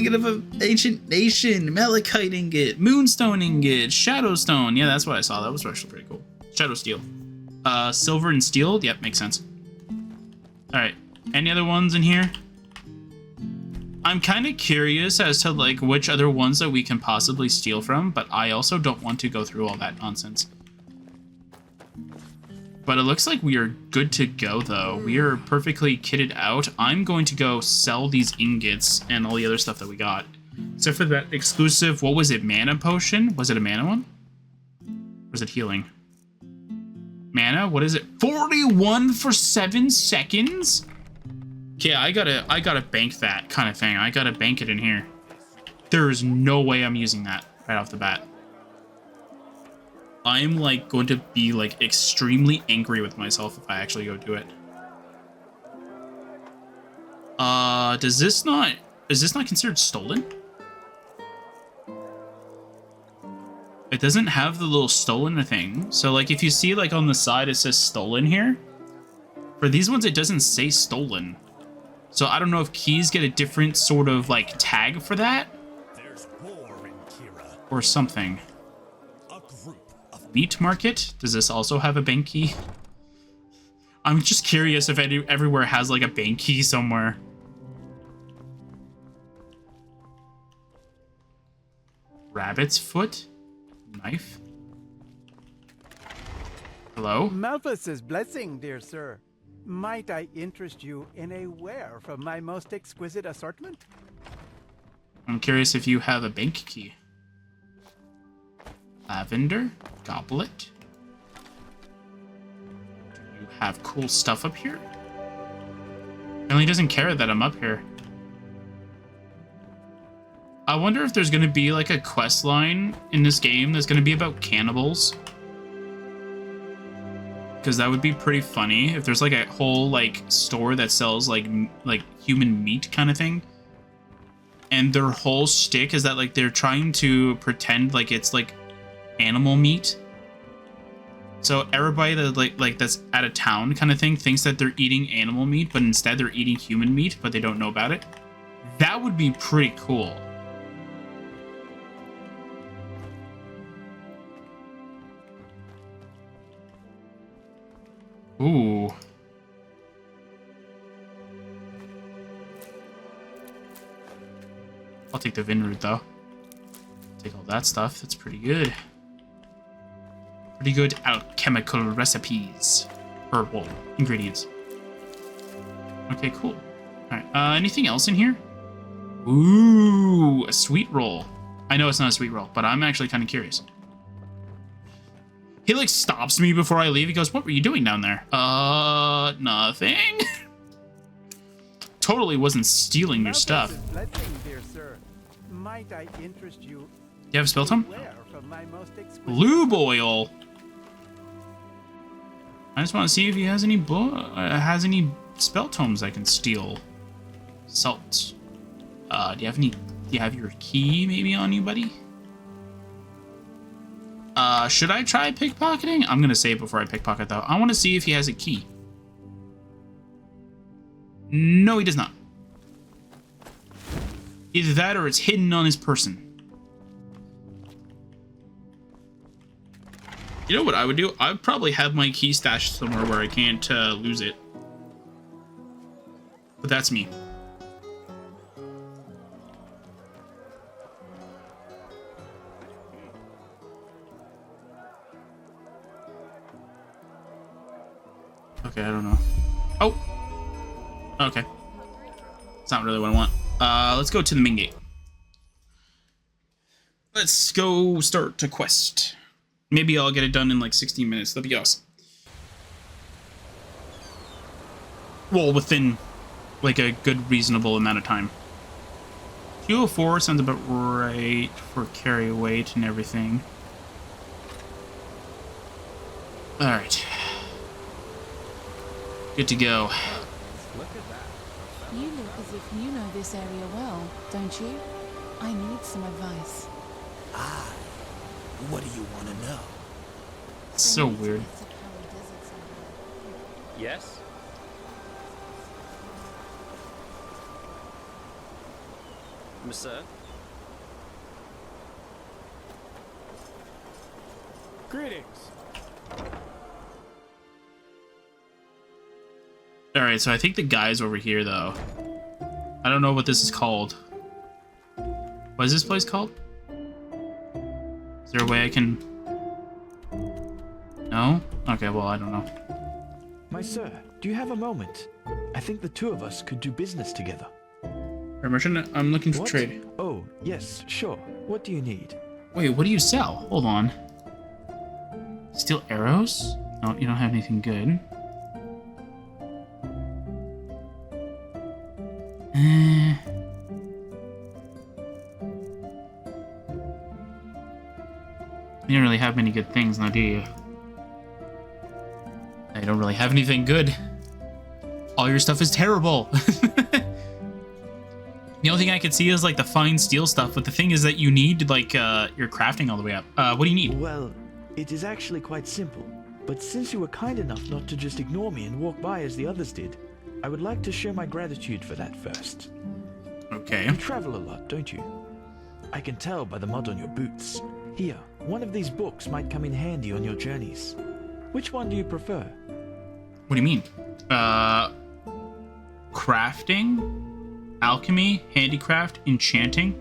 ingot of an ancient nation, malachite ingot, moonstone ingot, shadowstone. Yeah, that's what I saw. That was actually pretty cool. Shadow steel. Silver and steel. Yep, makes sense. All right. Any other ones in here? I'm kind of curious as to like which other ones that we can possibly steal from, but I also don't want to go through all that nonsense. But it looks like we are good to go, though. We are perfectly kitted out. I'm going to go sell these ingots and all the other stuff that we got. Except for that exclusive, what was it, mana potion? Was it a mana one? Or was it healing? Mana? What is it? 41 for 7 seconds? Okay, I gotta bank that kind of thing. I gotta bank it in here. There is no way I'm using that right off the bat. I'm like going to be like extremely angry with myself if I actually go do it. Is this not considered stolen? It doesn't have the little stolen thing. So like if you see like on the side it says stolen here. For these ones it doesn't say stolen. So I don't know if keys get a different sort of like tag for that. There's war in Kira. Or something. Meat market? Does this also have a bank key? I'm just curious if everywhere has like a bank key somewhere. Rabbit's foot? Knife? Hello? Malthus's blessing, dear sir. Might I interest you in a ware from my most exquisite assortment? I'm curious if you have a bank key. Lavender? Goblet? Do you have cool stuff up here? Apparently he doesn't care that I'm up here. I wonder if there's gonna be like a quest line in this game that's gonna be about cannibals. Because that would be pretty funny if there's like a whole like store that sells like human meat kind of thing. And their whole shtick is that like they're trying to pretend like it's like animal meat. So everybody that like that's at a town kind of thing thinks that they're eating animal meat, but instead they're eating human meat, but they don't know about it. That would be pretty cool. Ooh. I'll take the Vinroot though. Take all that stuff. That's pretty good. Pretty good alchemical recipes. Or, well, ingredients. Okay, cool. Alright, anything else in here? Ooh, a sweet roll. I know it's not a sweet roll, but I'm actually kind of curious. He, like, stops me before I leave. He goes, what were you doing down there? Nothing. Totally wasn't stealing your stuff. Blessing, dear sir. Might I interest you? Do you have a spell tome? From my most exquisite Lube oil. I just want to see if he has any spell tomes I can steal. Salt. Do you have your key maybe on you, buddy? Should I try pickpocketing? I'm gonna save before I pickpocket though. I want to see if he has a key. No, he does not. Either that or it's hidden on his person. You know what I would do? I would probably have my key stashed somewhere where I can't lose it. But that's me. Okay, I don't know. Oh! Okay. It's not really what I want. Let's go to the main gate. Let's go start a quest. Maybe I'll get it done in like 16 minutes. That'd be awesome. Well, within like a good reasonable amount of time. 204 sounds about right for carry weight and everything. Alright. Good to go. Look at that. You look as if you know this area well, don't you? I need some advice. Ah, what do you want to know? It's so weird. Monsieur? Greetings. Alright, so I think the guy's over here, though. I don't know what this is called. What is this place called? Is there a way I can... No? Okay, well, I don't know. My sir, do you have a moment? I think the two of us could do business together. Merchant, I'm looking for What? trade. Oh, yes, sure. What do you need? Wait, what do you sell? Hold on. Steel arrows? No, you don't have anything good. You don't really have many good things now, do you? I don't really have anything good. All your stuff is terrible. The only thing I could see is like the fine steel stuff, but the thing is that you need like your crafting all the way up. What do you need? Well, it is actually quite simple. But since you were kind enough not to just ignore me and walk by as the others did, I would like to show my gratitude for that first. Okay. You travel a lot, don't you? I can tell by the mud on your boots. Here, one of these books might come in handy on your journeys. Which one do you prefer? What do you mean? Crafting? Alchemy? Handicraft? Enchanting?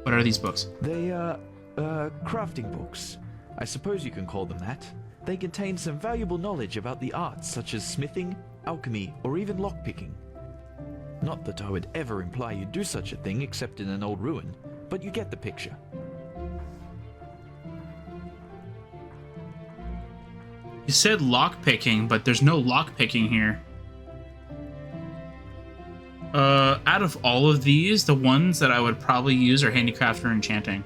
What are these books? They are, crafting books. I suppose you can call them that. They contain some valuable knowledge about the arts such as smithing, alchemy, or even lockpicking. Not that I would ever imply you'd do such a thing except in an old ruin, but you get the picture. You said lockpicking, but there's no lockpicking here. Out of all of these, the ones that I would probably use are handicraft or enchanting.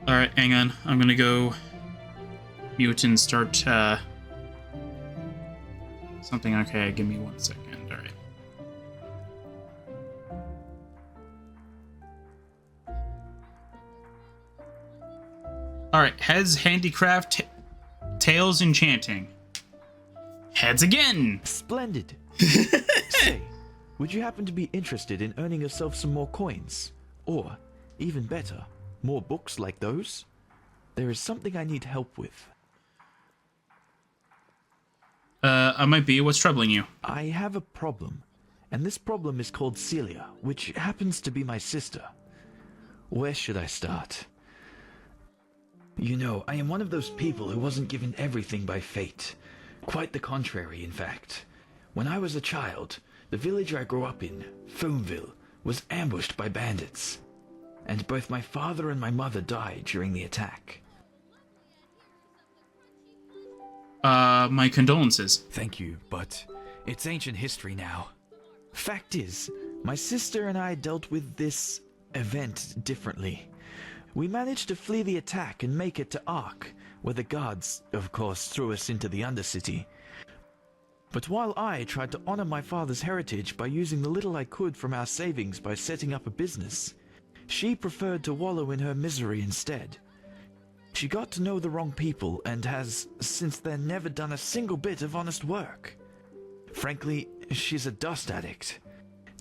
Alright, hang on. I'm gonna go mute and start, something. Okay, give me 1 second. Alright. Alright, heads, handicraft, tails, enchanting. Heads again! Splendid! Say, would you happen to be interested in earning yourself some more coins? Or, even better, more books like those? There is something I need help with. I might be. What's troubling you? I have a problem, and this problem is called Celia, which happens to be my sister. Where should I start? You know, I am one of those people who wasn't given everything by fate. Quite the contrary, in fact. When I was a child, the village I grew up in, Foamville, was ambushed by bandits. And both my father and my mother died during the attack. My condolences. Thank you, but it's ancient history now. Fact is, my sister and I dealt with this event differently. We managed to flee the attack and make it to Ark, where the guards, of course, threw us into the Undercity. But while I tried to honor my father's heritage by using the little I could from our savings by setting up a business, she preferred to wallow in her misery instead. She got to know the wrong people and has, since then, never done a single bit of honest work. Frankly, she's a dust addict.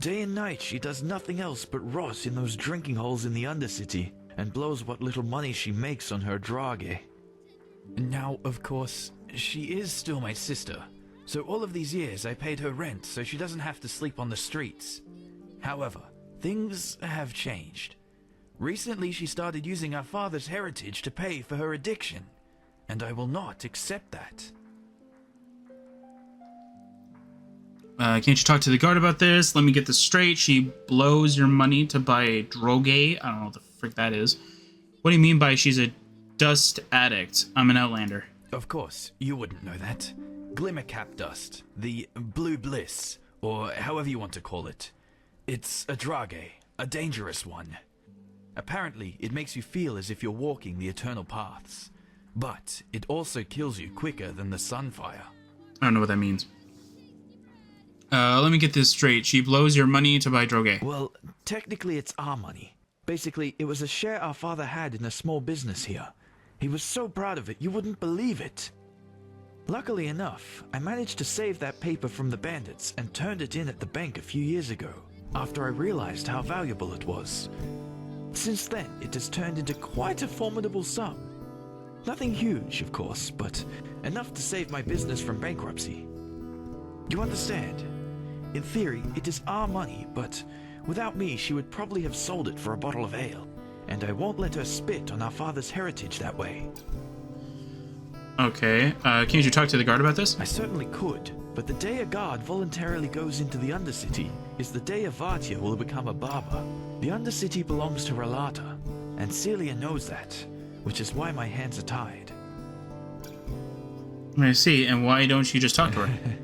Day and night she does nothing else but rot in those drinking holes in the Undercity and blows what little money she makes on her drage. Now, of course, she is still my sister. So all of these years I paid her rent so she doesn't have to sleep on the streets. However, things have changed. Recently she started using our father's heritage to pay for her addiction, and I will not accept that. Can't you talk to the guard about this? Let me get this straight. She blows your money to buy a droge. I don't know what the frick that is. What do you mean by she's a dust addict? I'm an outlander. Of course, you wouldn't know that. Glimmercap dust, the blue bliss, or however you want to call it. It's a drage, a dangerous one. Apparently, it makes you feel as if you're walking the eternal paths. But it also kills you quicker than the sunfire. I don't know what that means. Let me get this straight. She blows your money to buy droge. Well, technically it's our money. Basically, it was a share our father had in a small business here. He was so proud of it, you wouldn't believe it. Luckily enough, I managed to save that paper from the bandits and turned it in at the bank a few years ago, after I realized how valuable it was. Since then, it has turned into quite a formidable sum. Nothing huge, of course, but enough to save my business from bankruptcy. You understand? In theory, it is our money, but without me, she would probably have sold it for a bottle of ale, and I won't let her spit on our father's heritage that way. Okay, can't you talk to the guard about this? I certainly could, but the day a guard voluntarily goes into the Undercity is the day Avatia will become a barber. The Undercity belongs to Relata, and Celia knows that, which is why my hands are tied. I see, and why don't you just talk to her?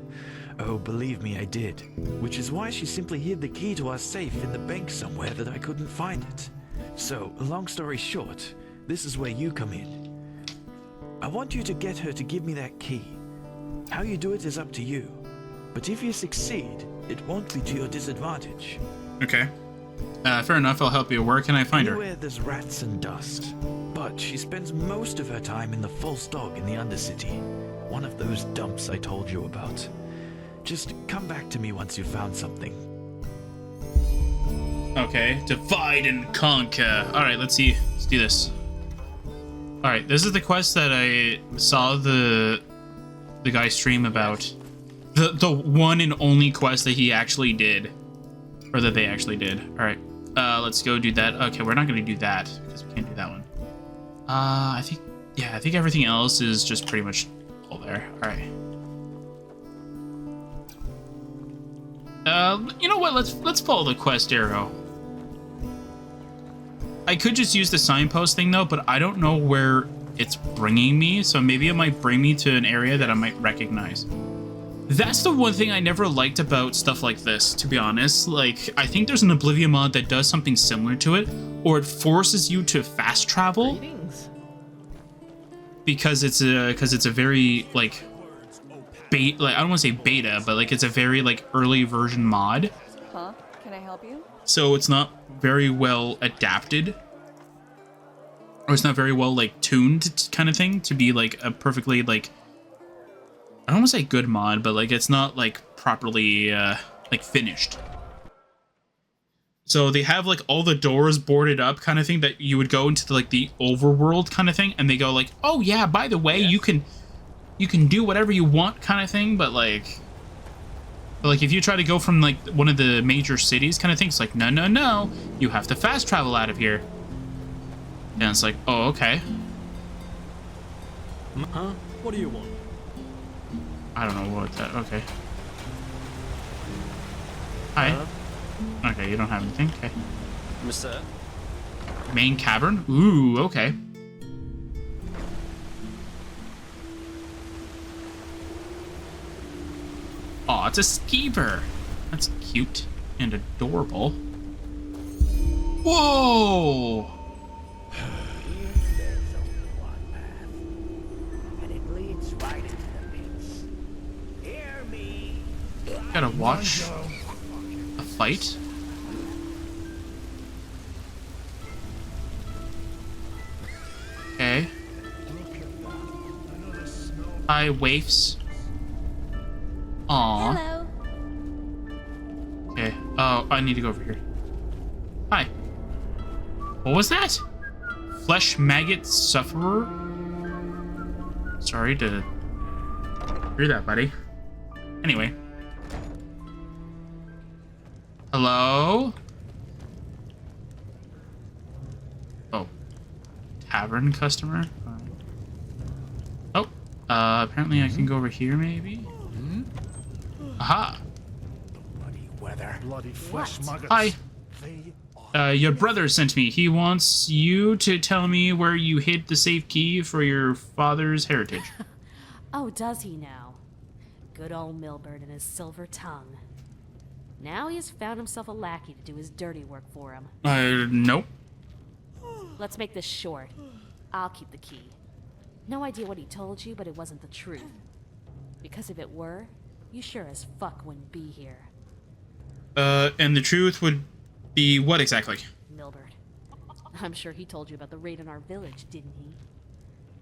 Oh, believe me, I did. Which is why she simply hid the key to our safe in the bank somewhere that I couldn't find it. So, long story short, this is where you come in. I want you to get her to give me that key. How you do it is up to you. But if you succeed, it won't be to your disadvantage. Okay. Fair enough, I'll help you. Where can I find her? Anywhere there's rats and dust. But she spends most of her time in the False Dog in the Undercity. One of those dumps I told you about. Just come back to me once you've found something. Okay, divide and conquer. Alright, let's see. Let's do this. Alright, this is the quest that I saw the guy stream about. The one and only quest that he actually did. Or that they actually did. Alright, let's go do that. Okay, we're not going to do that, because we can't do that one. I think everything else is just pretty much all there. Alright. You know what? Let's follow the quest arrow. I could just use the signpost thing though, but I don't know where it's bringing me, so maybe it might bring me to an area that I might recognize. That's the one thing I never liked about stuff like this, to be honest. Like, I think there's an Oblivion mod that does something similar to it, or it forces you to fast travel. Greetings. Because it's a very like I don't want to say beta, but like it's a very like early version mod. Huh? Can I help you? So it's not very well adapted, or it's not very well like tuned kind of thing to be like a perfectly like, I don't want to say good mod, but like it's not like properly like finished. So they have like all the doors boarded up kind of thing that you would go into like the overworld kind of thing, and they go like, oh yeah, by the way, you can do whatever you want kind of thing, but like if you try to go from like one of the major cities kind of thing, it's like, no, you have to fast travel out of here. And it's like, oh, okay. Huh? What do you want? I don't know what that, okay. Hi. Okay, you don't have anything, okay. Mister? Main cavern? Ooh, okay. Aw, it's a skeever. That's cute and adorable. Whoa! There's only one path, and it leads right into the pits. Hear me. Gotta watch a fight. Okay. Hi, waifs. Aww. Hello. Okay. Oh, I need to go over here. Hi. What was that? Flesh maggot sufferer? Sorry to hear that, buddy. Anyway. Hello? Oh. Tavern customer? Oh. Apparently I can go over here, maybe? Aha! Bloody weather. Bloody flesh maggots. Hi. They are Your brother sent me. He wants you to tell me where you hid the safe key for your father's heritage. Oh, does he now? Good old Milbert and his silver tongue. Now he has found himself a lackey to do his dirty work for him. Nope. Let's make this short. I'll keep the key. No idea what he told you, but it wasn't the truth. Because if it were, you sure as fuck wouldn't be here. And the truth would be what exactly? Milbert. I'm sure he told you about the raid on our village, didn't he?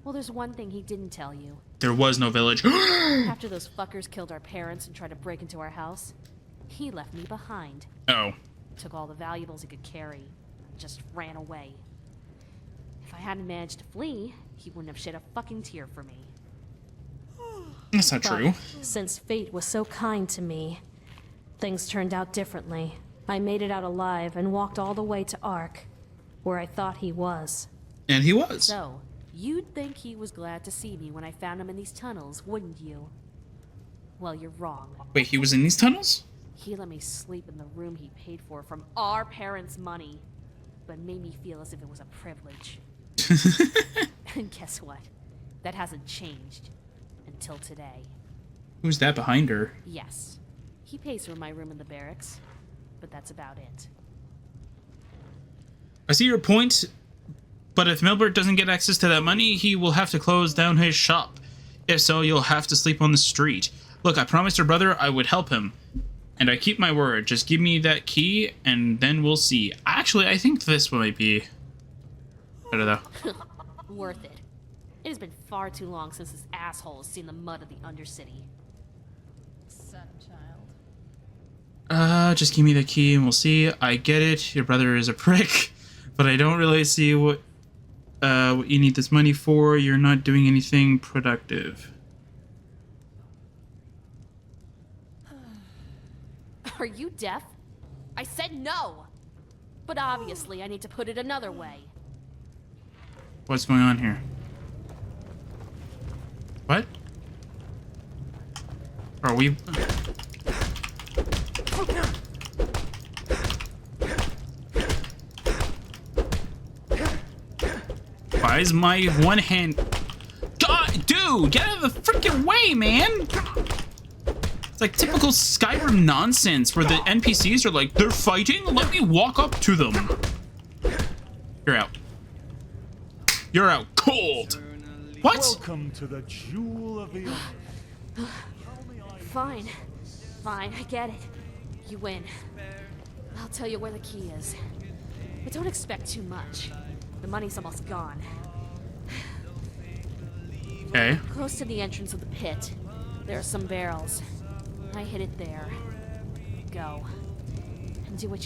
Well, there's one thing he didn't tell you. There was no village. After those fuckers killed our parents and tried to break into our house, he left me behind. Oh. Took all the valuables he could carry, and just ran away. If I hadn't managed to flee, he wouldn't have shed a fucking tear for me. That's not true. Since fate was so kind to me, things turned out differently. I made it out alive and walked all the way to Ark, where I thought he was. And he was. So, you'd think he was glad to see me when I found him in these tunnels, wouldn't you? Well, you're wrong. Wait, he was in these tunnels? He let me sleep in the room he paid for from our parents' money, but made me feel as if it was a privilege. And guess what? That hasn't changed. Until today. Who's that behind her? Yes. He pays for my room in the barracks, but that's about it. I see your point, but if Milbert doesn't get access to that money, he will have to close down his shop. If so, you'll have to sleep on the street. Look, I promised your brother I would help him, and I keep my word. Just give me that key, and then we'll see. Actually, I think this might be better, though. Worth it. It has been far too long since this asshole has seen the mud of the Undercity. Son, child. Just give me the key and we'll see. I get it, your brother is a prick, but I don't really see what you need this money for. You're not doing anything productive. Are you deaf? I said no! But obviously I need to put it another way. What's going on here? What? Are we... Why is my one hand... God, dude, get out of the freaking way, man! It's like typical Skyrim nonsense where the NPCs are like, they're fighting? Let me walk up to them. You're out. You're out cold. What? Welcome to the Jewel of the Earth. Fine. Fine, I get it. You win. I'll tell you where the key is. But don't expect too much. The money's almost gone. Okay. Close to the entrance of the pit, there are some barrels. I hid it there. Go. And do what you